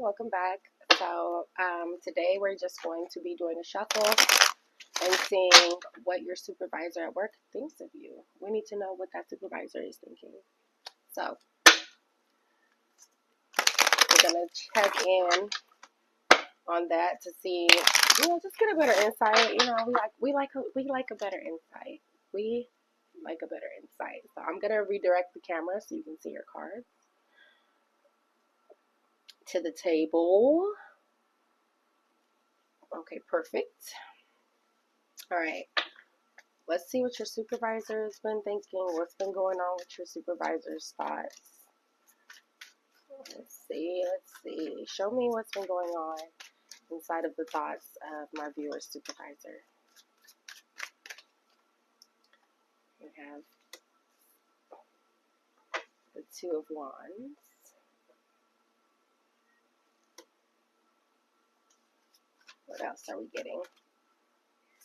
welcome back. So today we're just going to be doing a shuffle and seeing what your supervisor at work thinks of you. We need to know what that supervisor is thinking. So we're gonna check in on that to see, just get a better insight. We like a better insight. We like a better insight. So I'm gonna redirect the camera so you can see your cards to the table. Okay, perfect. All right. Let's see what your supervisor has been thinking. What's been going on with your supervisor's thoughts? Let's see. Show me what's been going on inside of the thoughts of my viewer's supervisor. We have the Two of Wands. What else are we getting?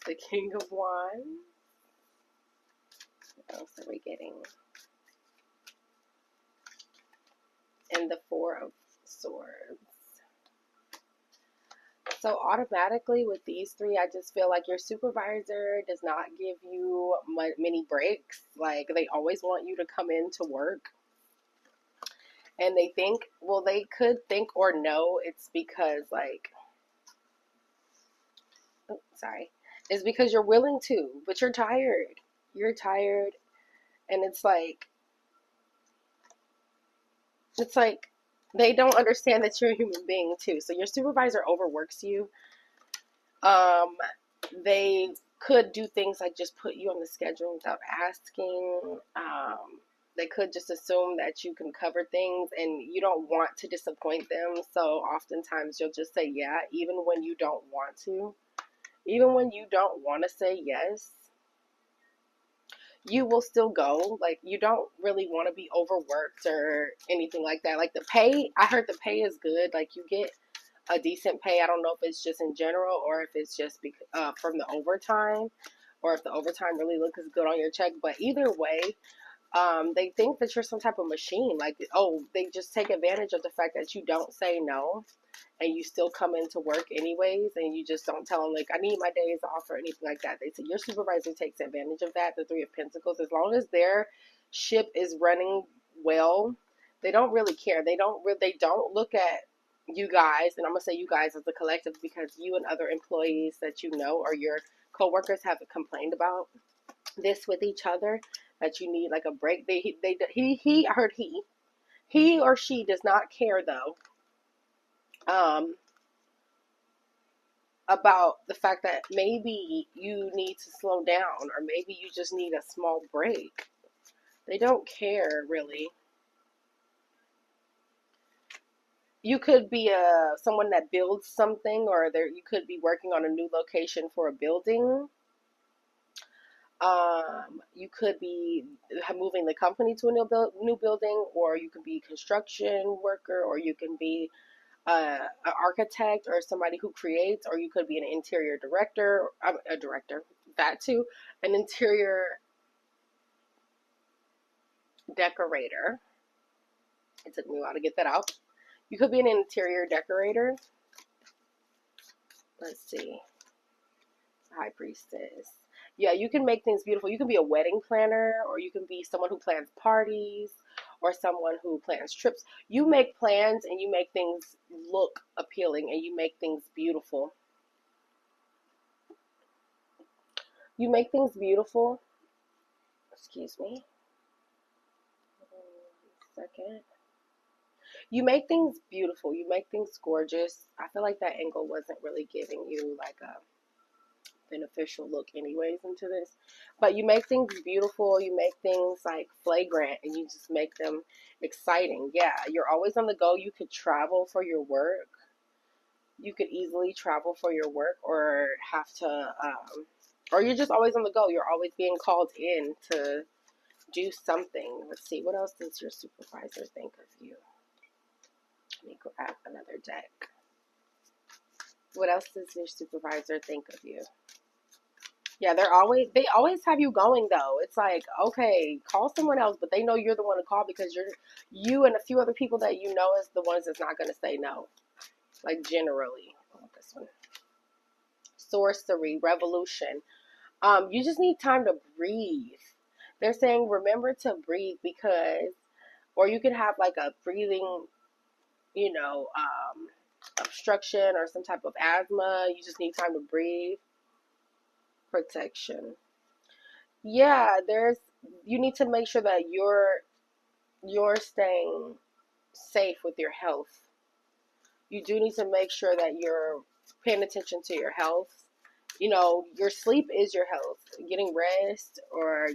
The King of Wands. What else are we getting? And the Four of Swords. So automatically with these three, I just feel like your supervisor does not give you many breaks. Like, they always want you to come into work. And they think, well, they could think or know it's because, like, it's because you're willing to, but you're tired. You're tired. And it's like they don't understand that you're a human being too. So your supervisor overworks you. They could do things like just put you on the schedule without asking. They could just assume that you can cover things and you don't want to disappoint them. So oftentimes you'll just say yeah, even when you don't want to. Even when you don't want to say yes, you will still go. Like, you don't really want to be overworked or anything like that. Like, the pay, I heard the pay is good. Like, you get a decent pay. I don't know if it's just in general or if it's just from the overtime, or if the overtime really looks good on your check. But either way, they think that you're some type of machine. Like, they just take advantage of the fact that you don't say no. And you still come into work anyways, and you just don't tell them, like, I need my days off or anything like that. They say your supervisor takes advantage of that, the Three of Pentacles. As long as their ship is running well, they don't really care. They don't look at you guys, and I'm going to say you guys as a collective because you and other employees that you know or your coworkers have complained about this with each other, that you need like a break. I heard he or she does not care though. About the fact that maybe you need to slow down or maybe you just need a small break. They don't care, really. You could be someone that builds something, or you could be working on a new location for a building. You could be moving the company to a new building, or you could be a construction worker, or you can be an architect or somebody who creates, or you could be an interior director, that too, an interior decorator. It took me a while to get that out. You could be an interior decorator. Let's see. High Priestess. Yeah, you can make things beautiful. You can be a wedding planner, or you can be someone who plans parties, or someone who plans trips. You make plans and you make things look appealing and you make things beautiful. You make things beautiful. Excuse me. 1 second. You make things beautiful. You make things gorgeous. I feel like that angle wasn't really giving you like a beneficial look anyways into this, but you make things beautiful. You make things like flagrant, and you just make them exciting. Yeah, you're always on the go. You could travel for your work. You could easily travel for your work, or have to or you're just always on the go. You're always being called in to do something. Let's see, what else does your supervisor think of you? Let me grab another deck. What else does your supervisor think of you? Yeah, they always have you going though. It's like, okay, call someone else, but they know you're the one to call because you and a few other people that you know is the ones that's not going to say no. like generally. I want this one. Sorcery, revolution. You just need time to breathe. They're saying remember to breathe because, or you could have like a breathing, you know, obstruction or some type of asthma. You just need time to breathe. Protection. Yeah, you need to make sure that you're staying safe with your health. You do need to make sure that you're paying attention to your health. You know, your sleep is your health. Getting rest or,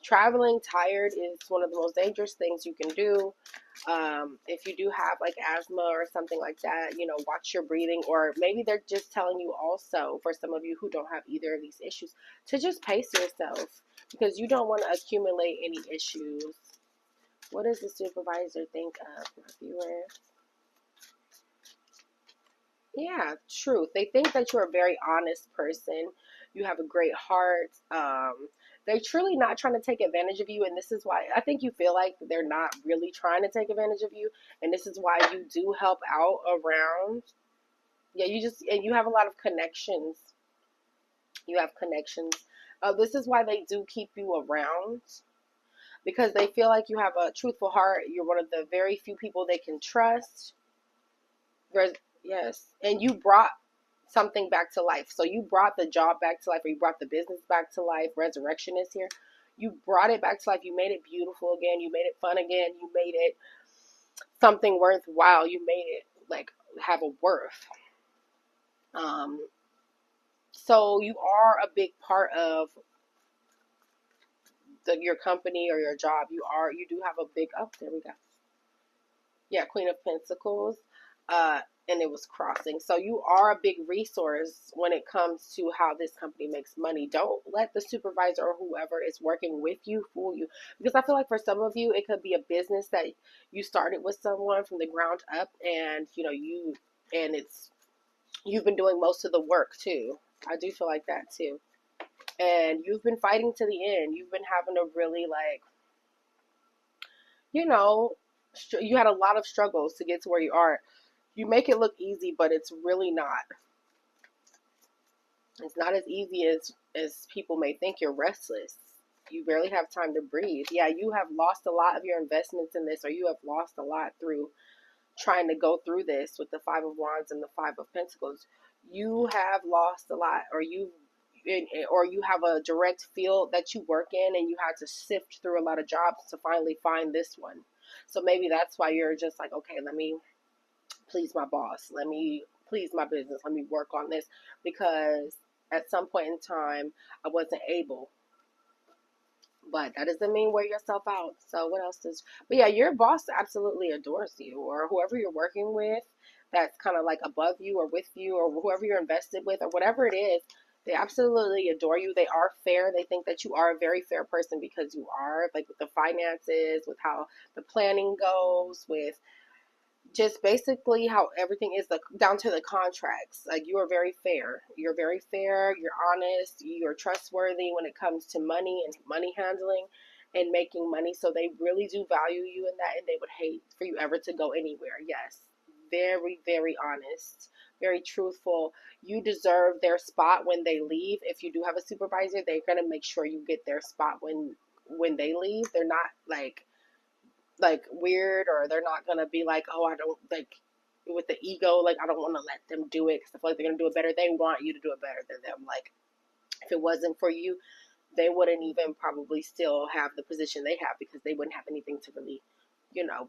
traveling tired is one of the most dangerous things you can do. If you do have like asthma or something like that, watch your breathing, or maybe they're just telling you also, for some of you who don't have either of these issues, to just pace yourself because you don't want to accumulate any issues. What does the supervisor think of my viewer? Yeah, truth. They think that you're a very honest person. You have a great heart. They're truly not trying to take advantage of you, and this is why I think you feel like they're not really trying to take advantage of you, and this is why you do help out around. Yeah, and you have a lot of connections. You have connections. This is why they do keep you around because they feel like you have a truthful heart. You're one of the very few people they can trust. Yes, and you brought something back to life. So you brought the job back to life, or you brought the business back to life. Resurrection is here. You brought it back to life. You made it beautiful again. You made it fun again. You made it something worthwhile. You made it like have a worth. Um, so you are a big part of your company or your job. You do have a big, oh, there we go. Yeah, Queen of Pentacles. And it was crossing. So you are a big resource when it comes to how this company makes money. Don't let the supervisor or whoever is working with you fool you. Because I feel like for some of you, it could be a business that you started with someone from the ground up, and you've been doing most of the work too. I do feel like that too. And you've been fighting to the end. You've been having to really you know, you had a lot of struggles to get to where you are. You make it look easy, but it's really not. It's not as easy as people may think. You're restless. You barely have time to breathe. Yeah, you have lost a lot of your investments in this, or you have lost a lot through trying to go through this with the Five of Wands and the Five of Pentacles. You have lost a lot, or you have a direct field that you work in, and you had to sift through a lot of jobs to finally find this one. So maybe that's why you're just like, okay, let me please my boss. Let me please my business. Let me work on this because at some point in time I wasn't able. But that doesn't mean wear yourself out. So what else but yeah, your boss absolutely adores you, or whoever you're working with that's kind of like above you or with you, or whoever you're invested with, or whatever it is. They absolutely adore you. They are fair. They think that you are a very fair person because you are, like, with the finances, with how the planning goes, with just basically how everything is, down to the contracts. Like, you are very fair. You're very fair. You're honest. You're trustworthy when it comes to money and money handling and making money. So they really do value you in that, and they would hate for you ever to go anywhere. Yes. Very, very honest, very truthful. You deserve their spot when they leave. If you do have a supervisor, they're going to make sure you get their spot when they leave. They're not like weird, or they're not gonna be like, oh, I don't, like, with the ego, like, I don't want to let them do it because I feel like they're gonna do it better. They want you to do it better than them. Like, if it wasn't for you, they wouldn't even probably still have the position they have because they wouldn't have anything to really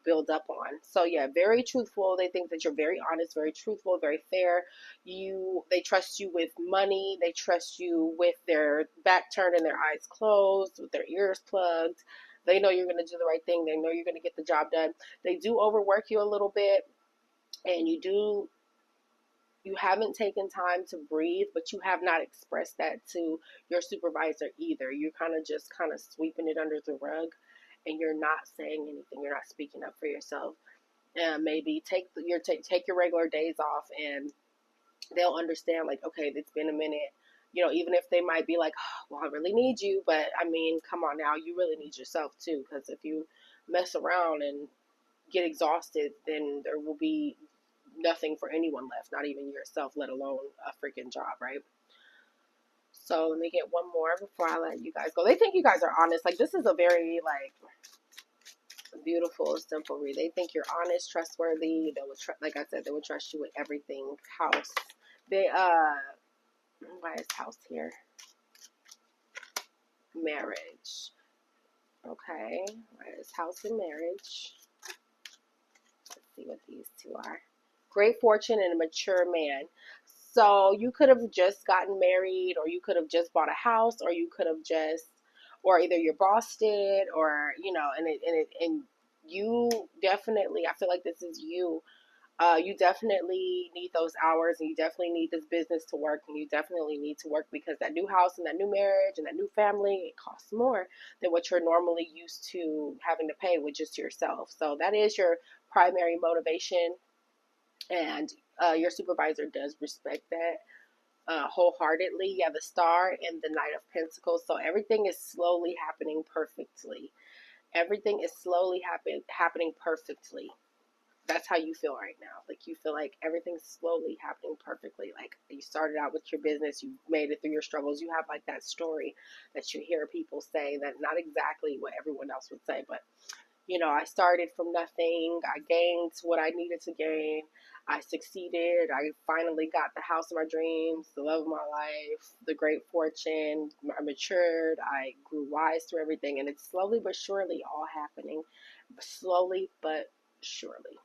build up on. So yeah, very truthful. They think that you're very honest, very truthful, very fair. They trust you with money. They trust you with their back turned and their eyes closed, with their ears plugged. They know you're going to do the right thing. They know you're going to get the job done. They do overwork you a little bit, and you haven't taken time to breathe, but you have not expressed that to your supervisor either. You're kind of sweeping it under the rug, and you're not saying anything. You're not speaking up for yourself. And maybe take your regular days off, and they'll understand, like, okay, it's been a minute. Even if they might be like, oh, well, I really need you, but I mean, come on now, you really need yourself too, because if you mess around and get exhausted, then there will be nothing for anyone left, not even yourself, let alone a freaking job, right? So let me get one more before I let you guys go. They think you guys are honest. Like, this is a very, like, beautiful, simple read. They think you're honest, trustworthy. They would, like I said, they would trust you with everything. House. They, why is house here? Marriage. Okay. Why is house and marriage? Let's see what these two are. Great fortune and a mature man. So you could have just gotten married, or you could have just bought a house, or you could have just, or either your boss did, or you know, and you definitely, I feel like this is you. You definitely need those hours, and you definitely need this business to work, and you definitely need to work because that new house and that new marriage and that new family, it costs more than what you're normally used to having to pay with just yourself. So that is your primary motivation, and your supervisor does respect that wholeheartedly. You have the Star and the Knight of Pentacles, so everything is slowly happening perfectly. Everything is slowly happening perfectly. That's how you feel right now. Like, you feel like everything's slowly happening perfectly. Like, you started out with your business, you made it through your struggles. You have like that story that you hear people say, that not exactly what everyone else would say, but you know, I started from nothing. I gained what I needed to gain. I succeeded. I finally got the house of my dreams, the love of my life, the great fortune. I matured. I grew wise through everything. And it's slowly but surely all happening. Slowly but surely.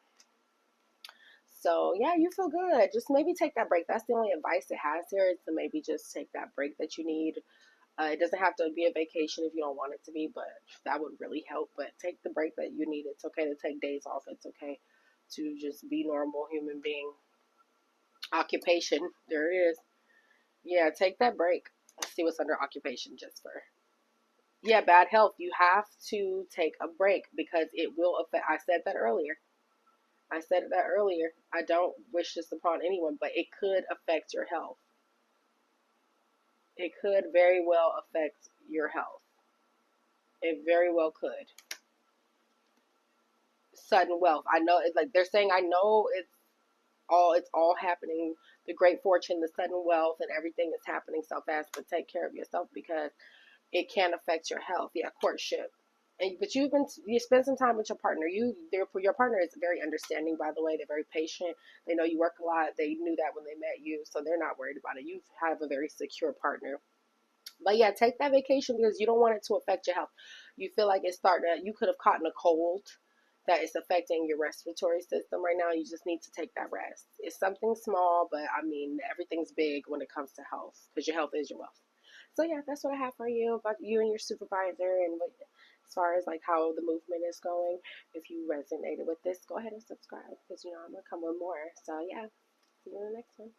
So, yeah, you feel good. Just maybe take that break. That's the only advice it has here, is to maybe just take that break that you need. It doesn't have to be a vacation if you don't want it to be, but that would really help. But take the break that you need. It's okay to take days off. It's okay to just be normal human being. Occupation, there it is. Yeah, take that break. Let's see what's under occupation just for. Yeah, bad health. You have to take a break because it will affect. I said that earlier. I said that earlier. I don't wish this upon anyone, but it could affect your health. It could very well affect your health. It very well could. Sudden wealth. I know it's like they're saying, I know it's all happening. The great fortune, the sudden wealth, and everything is happening so fast. But take care of yourself because it can affect your health. Yeah, courtship. But you spend some time with your partner. Your partner is very understanding. By the way, they're very patient. They know you work a lot. They knew that when they met you, so they're not worried about it. You have a very secure partner. But yeah, take that vacation because you don't want it to affect your health. You feel like it's starting to, you could have caught in a cold that is affecting your respiratory system right now. You just need to take that rest. It's something small, but I mean, everything's big when it comes to health because your health is your wealth. So yeah, that's what I have for you about you and your supervisor, and what, as far as like how the movement is going. If you resonated with this, go ahead and subscribe because you know I'm gonna come with more. So yeah, see you in the next one.